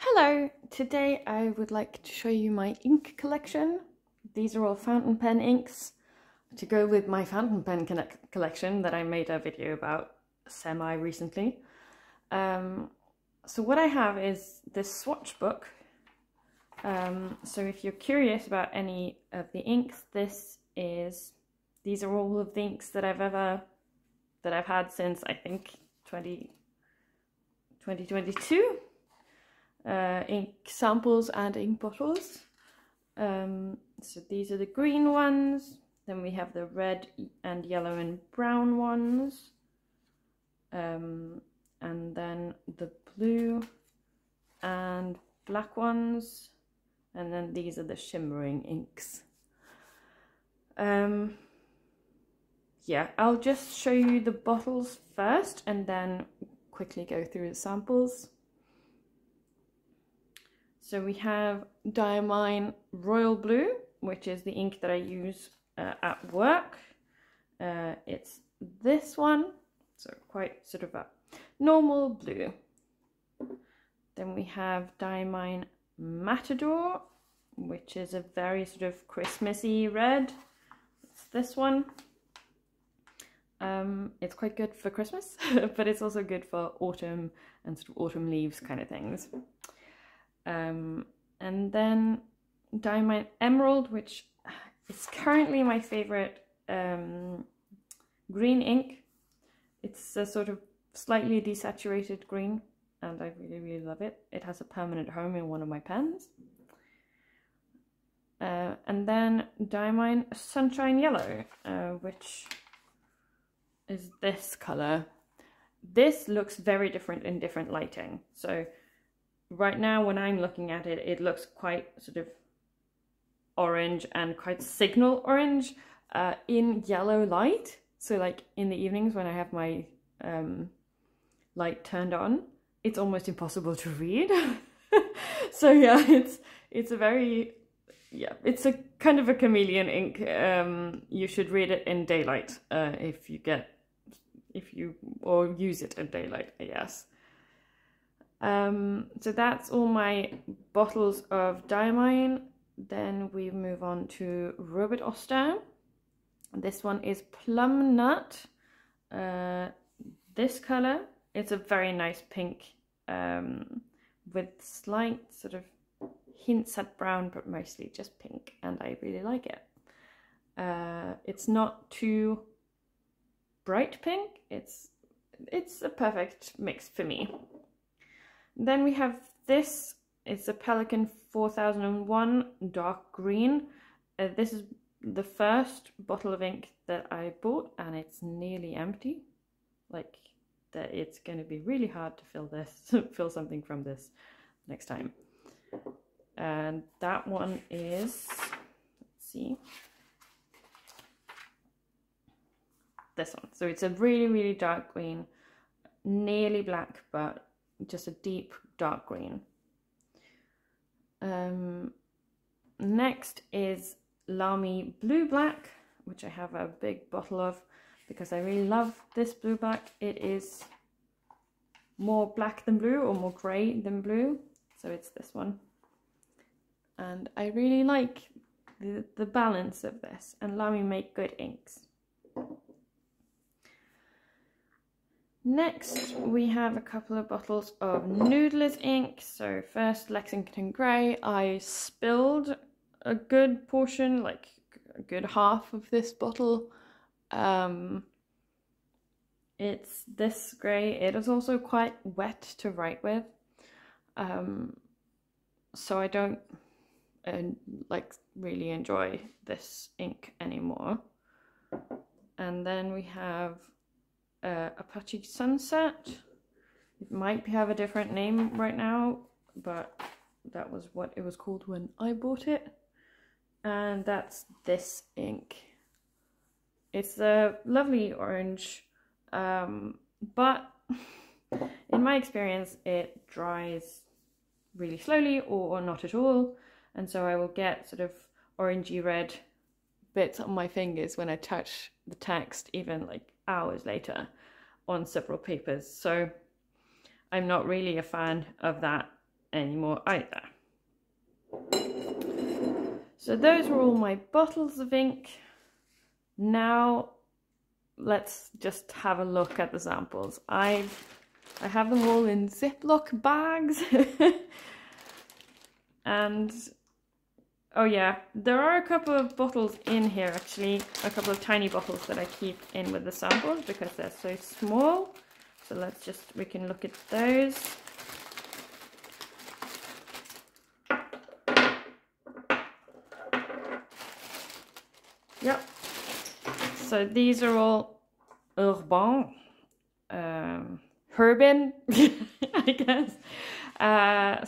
Hello! Today I would like to show you my ink collection. These are all fountain pen inks to go with my fountain pen collection that I made a video about semi-recently. So what I have is this swatch book. So if you're curious about any of the inks, these are all of the inks that I've had since I think 2022. Ink samples and ink bottles. So these are the green ones, then we have the red and yellow and brown ones, and then the blue and black ones, and then these are the shimmering inks. Yeah, I'll just show you the bottles first and then quickly go through the samples. So we have Diamine Royal Blue, which is the ink that I use at work. It's this one, so quite sort of a normal blue. Then we have Diamine Matador, which is a very sort of Christmassy red. It's this one. It's quite good for Christmas, but it's also good for autumn and sort of autumn leaves kind of things. And then Diamine Emerald, which is currently my favorite green ink. It's a sort of slightly desaturated green and I really love it. It has a permanent home in one of my pens. And then Diamine Sunshine Yellow, which is this colour. This looks very different in different lighting. So right now when I'm looking at it, it looks quite sort of orange and quite signal orange in yellow light. So like in the evenings when I have my light turned on, it's almost impossible to read. So yeah, it's a very, yeah, it's a kind of a chameleon ink. You should read it in daylight if you use it in daylight, I guess. So that's all my bottles of Diamine. Then we move on to Robert Oster. This one is Plum Nut. This colour, it's a very nice pink with slight sort of hints at brown, but mostly just pink, and I really like it. It's not too bright pink. It's a perfect mix for me. Then we have this, it's a Pelikan 4001 dark green. This is the first bottle of ink that I bought and it's nearly empty. Like that, it's going to be really hard to fill something from this next time. And that one is, let's see, this one. So it's a really dark green, nearly black, but just a deep dark green. Next is Lamy Blue Black, which I have a big bottle of because I really love this blue black. It is more black than blue or more grey than blue, so it's this one. And I really like the balance of this, and Lamy make good inks. Next, we have a couple of bottles of Noodler's ink. So first, Lexington Grey. I spilled a good portion, like a good half of this bottle. It's this grey. It is also quite wet to write with. So I don't really enjoy this ink anymore. And then we have Apache Sunset. It might have a different name right now, but that was what it was called when I bought it. And that's this ink. It's a lovely orange, but in my experience it dries really slowly or not at all, and so I will get sort of orangey red bits on my fingers when I touch the text, even like hours later on several papers. So I'm not really a fan of that anymore either. So those were all my bottles of ink. Now let's just have a look at the samples. I have them all in Ziploc bags. And oh yeah, there are a couple of bottles in here actually, a couple of tiny bottles that I keep in with the samples because they're so small. So we can look at those. Yep. So these are all Urban, Herbin, I guess.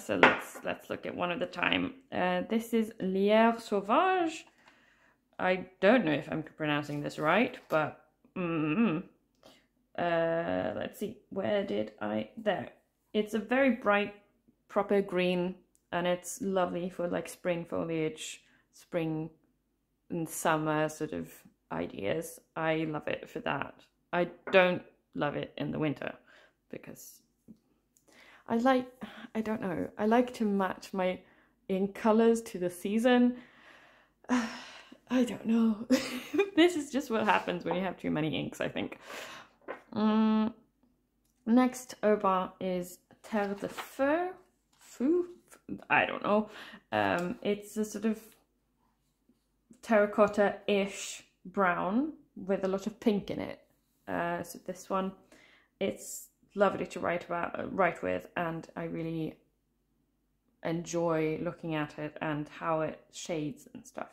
So let's look at one at a time. This is Lierre Sauvage. I don't know if I'm pronouncing this right, but let's see. Where did there? It's a very bright, proper green, and it's lovely for like spring foliage, spring and summer sort of ideas. I love it for that. I don't love it in the winter because I don't know, I like to match my ink colors to the season. I don't know. This is just what happens when you have too many inks, I think. Next Urban is Terre de Feu. I don't know. It's a sort of terracotta-ish brown with a lot of pink in it. So this one, it's lovely to write with, and I really enjoy looking at it and how it shades and stuff.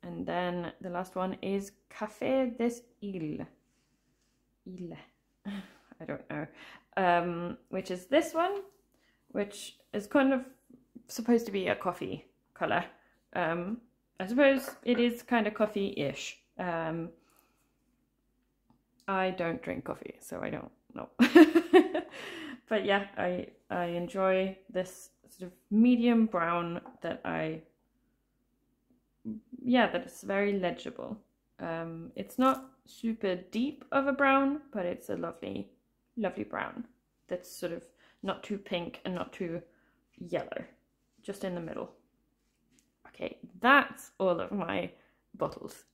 And then the last one is Café des Îles. I don't know. Which is this one, which is kind of supposed to be a coffee colour. I suppose it is kind of coffee-ish. I don't drink coffee, so I don't know. But yeah, I enjoy this sort of medium brown that that is very legible. It's not super deep of a brown, but it's a lovely, lovely brown that's sort of not too pink and not too yellow, just in the middle. Okay, that's all of my bottles.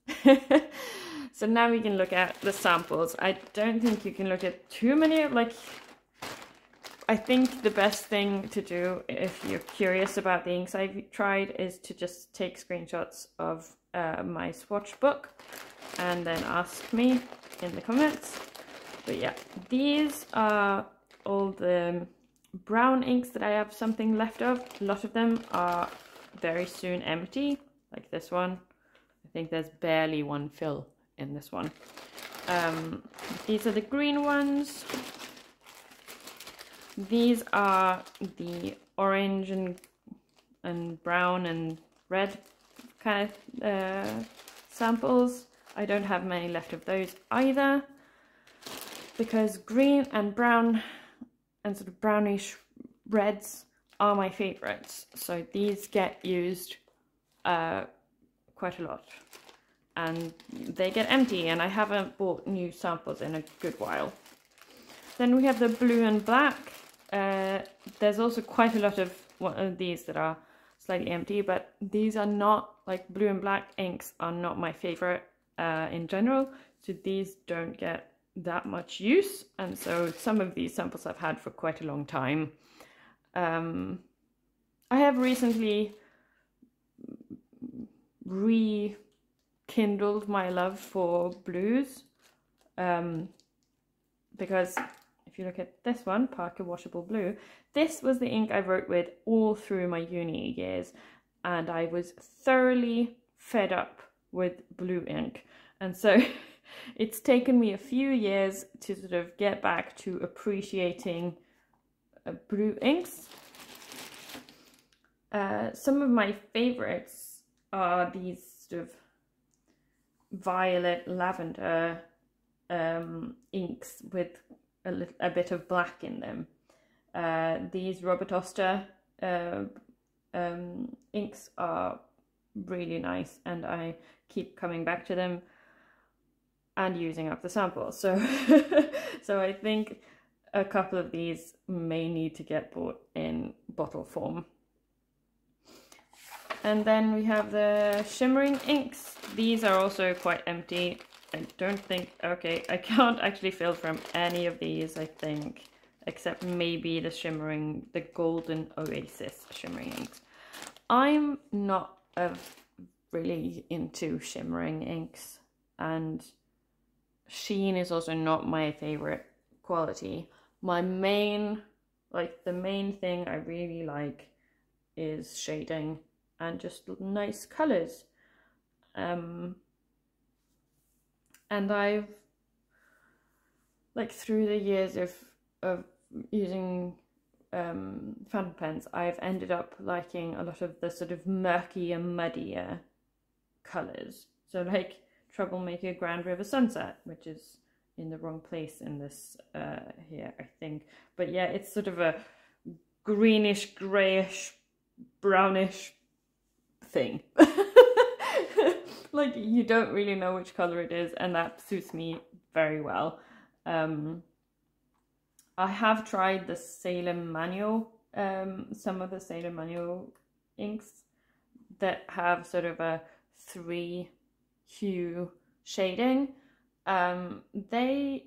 So now we can look at the samples. I don't think you can look at too many, I think the best thing to do if you're curious about the inks I've tried is to just take screenshots of my swatch book and then ask me in the comments. But yeah, these are all the brown inks that I have something left of. A lot of them are very soon empty, like this one. I think there's barely one fill in this one. These are the green ones. These are the orange and brown and red kind of samples. I don't have many left of those either, because green and brown and sort of brownish reds are my favorites. So these get used quite a lot, and they get empty, and I haven't bought new samples in a good while. Then we have the blue and black. There's also quite a lot of these that are slightly empty, but these are not, like, blue and black inks are not my favorite in general, so these don't get that much use, and so some of these samples I've had for quite a long time. I have recently rekindled my love for blues, because if you look at this one, Parker Washable Blue, this was the ink I wrote with all through my uni years, and I was thoroughly fed up with blue ink, and so it's taken me a few years to sort of get back to appreciating blue inks. Some of my favorites are these sort of violet lavender inks with a bit of black in them. These Robert Oster inks are really nice, and I keep coming back to them and using up the sample. So so I think a couple of these may need to get bought in bottle form. And then we have the shimmering inks. These are also quite empty. I don't think, okay, I can't actually fill from any of these, I think, except maybe the Golden Oasis shimmering inks. I'm not really into shimmering inks, and sheen is also not my favorite quality. My main, the main thing I really like is shading and just nice colors. And I've, through the years of using fountain pens, I've ended up liking a lot of the sort of murky and muddier colors. So like Troublemaker Grand River Sunset, which is in the wrong place in this here, I think. But yeah, it's sort of a greenish, grayish, brownish thing. Like, you don't really know which color it is, and that suits me very well. I have tried the Salem Manual, some of the Salem Manual inks that have sort of a 3-hue shading. They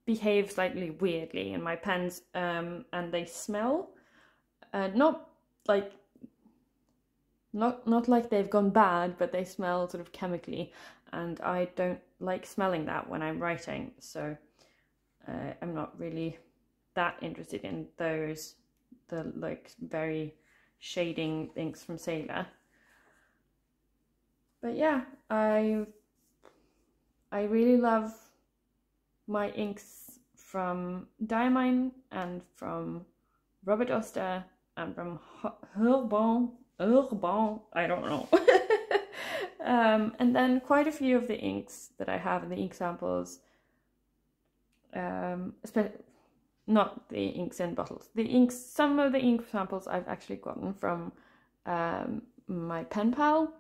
behave slightly weirdly in my pens, and they smell not like they've gone bad, but they smell sort of chemically, and I don't like smelling that when I'm writing, so I'm not really that interested in those, the very shading inks from Sailor. But yeah, I really love my inks from Diamine and from Robert Oster and from Urban, I don't know. And then quite a few of the inks that I have in the ink samples, not the inks in bottles. Some of the ink samples I've actually gotten from my pen pal,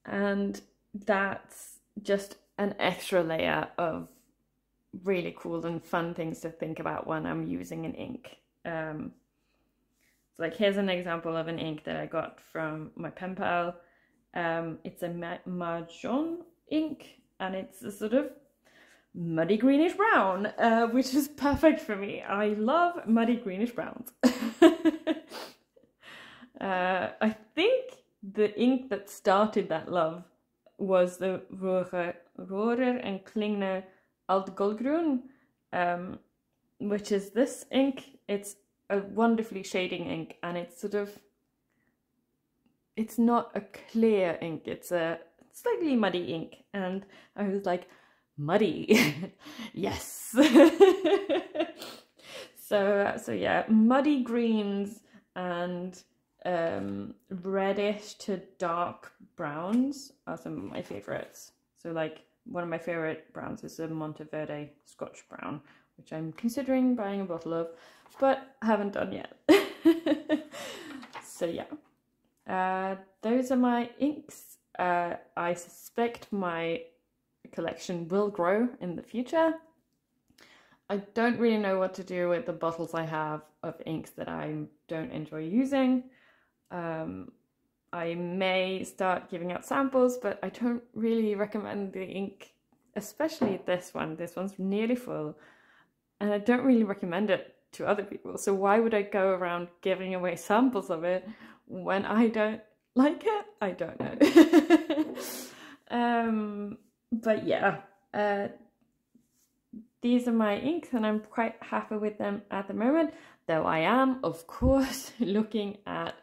and that's just an extra layer of really cool and fun things to think about when I'm using an ink. So here's an example of an ink that I got from my pen pal. It's a Mahjong ink, and it's a sort of muddy greenish brown, which is perfect for me. I love muddy greenish browns. I think the ink that started that love was the Rohrer and Klingner Alt Goldgrün, which is this ink. It's a wonderfully shading ink, and it's it's not a clear ink, it's a slightly muddy ink, and I was like, muddy, yes. So yeah, muddy greens and reddish to dark browns are some of my favorites. So one of my favorite browns is a Monteverde Scotch brown, which I'm considering buying a bottle of, but haven't done yet. So yeah, those are my inks. I suspect my collection will grow in the future. I don't really know what to do with the bottles I have of inks that I don't enjoy using. I may start giving out samples, but I don't really recommend the ink, especially this one. This one's nearly full, and I don't really recommend it to other people. So why would I go around giving away samples of it when I don't like it? I don't know. But yeah, these are my inks, and I'm quite happy with them at the moment, though I am, of course, looking at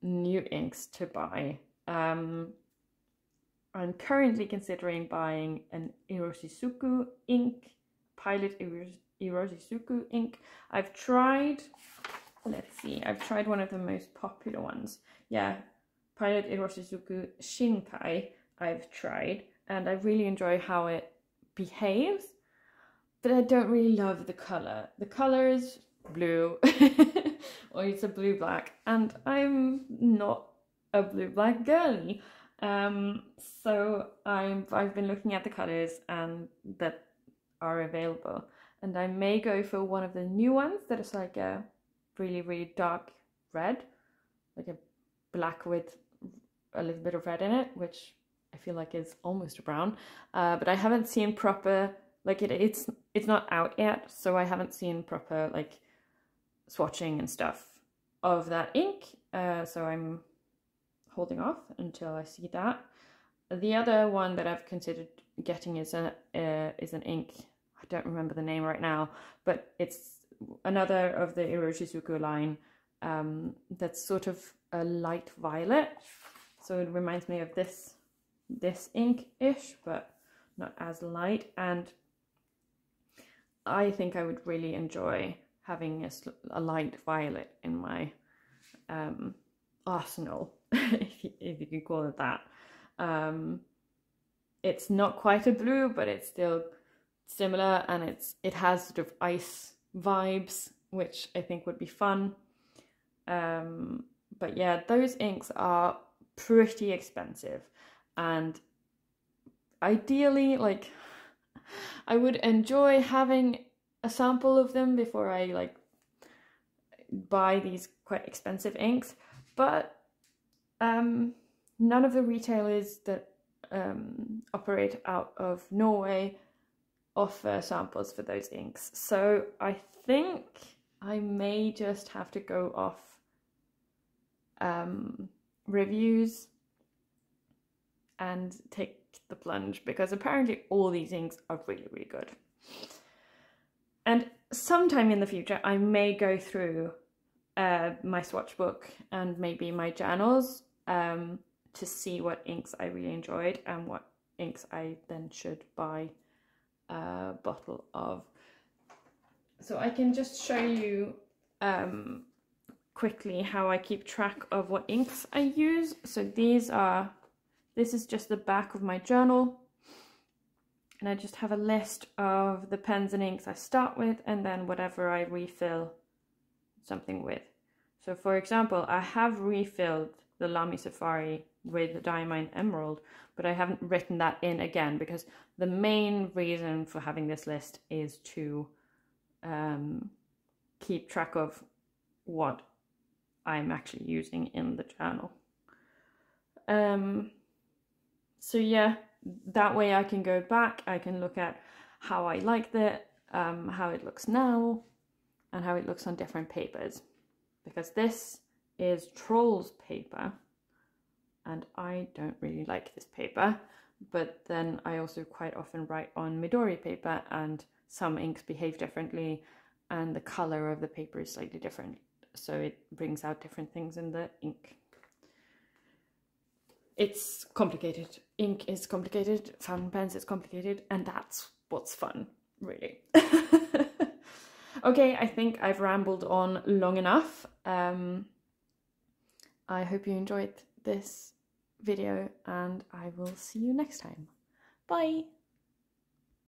new inks to buy. I'm currently considering buying an Iroshizuku ink, Pilot Iroshizuku ink. I've tried, let's see, I've tried one of the most popular ones. Yeah, Pilot Iroshizuku Shinkai I've tried, and I really enjoy how it behaves, but I don't really love the color. The color is blue, or it's a blue-black, and I'm not a blue-black girly. So I've been looking at the colors and that are available, and I may go for one of the new ones that is like a really, really dark red, like a black with a little bit of red in it, which I feel like is almost a brown. But I haven't seen proper, like it's not out yet, so I haven't seen proper like swatching and stuff of that ink. So I'm holding off until I see that. The other one that I've considered getting is an ink. I don't remember the name right now, but it's another of the Iroshizuku line that's sort of a light violet. So it reminds me of this ink-ish, but not as light. And I think I would really enjoy having a light violet in my arsenal, if you can call it that. It's not quite a blue, but it's still similar, and it has sort of ice vibes, which I think would be fun. But yeah, those inks are pretty expensive, and ideally, like, I would enjoy having a sample of them before I like buy these quite expensive inks, but none of the retailers that operate out of Norway offer samples for those inks. So I think I may just have to go off reviews and take the plunge, because apparently all these inks are really, really good. And sometime in the future I may go through my swatch book and maybe my journals to see what inks I really enjoyed and what inks I then should buy a bottle of. So I can just show you quickly how I keep track of what inks I use. So this is just the back of my journal, and I just have a list of the pens and inks I start with and then whatever I refill something with. So for example, I have refilled the Lamy Safari with the Diamine Emerald, but I haven't written that in again, because the main reason for having this list is to keep track of what I'm actually using in the journal. So yeah, that way I can go back, I can look at how I liked it, how it looks now, and how it looks on different papers. Because this is Trolls paper, and I don't really like this paper, but then I also quite often write on Midori paper, and some inks behave differently, and the color of the paper is slightly different, so it brings out different things in the ink. It's complicated. Ink is complicated, fountain pens is complicated, and that's what's fun, really. Okay, I think I've rambled on long enough. I hope you enjoyed this video, and I will see you next time. Bye!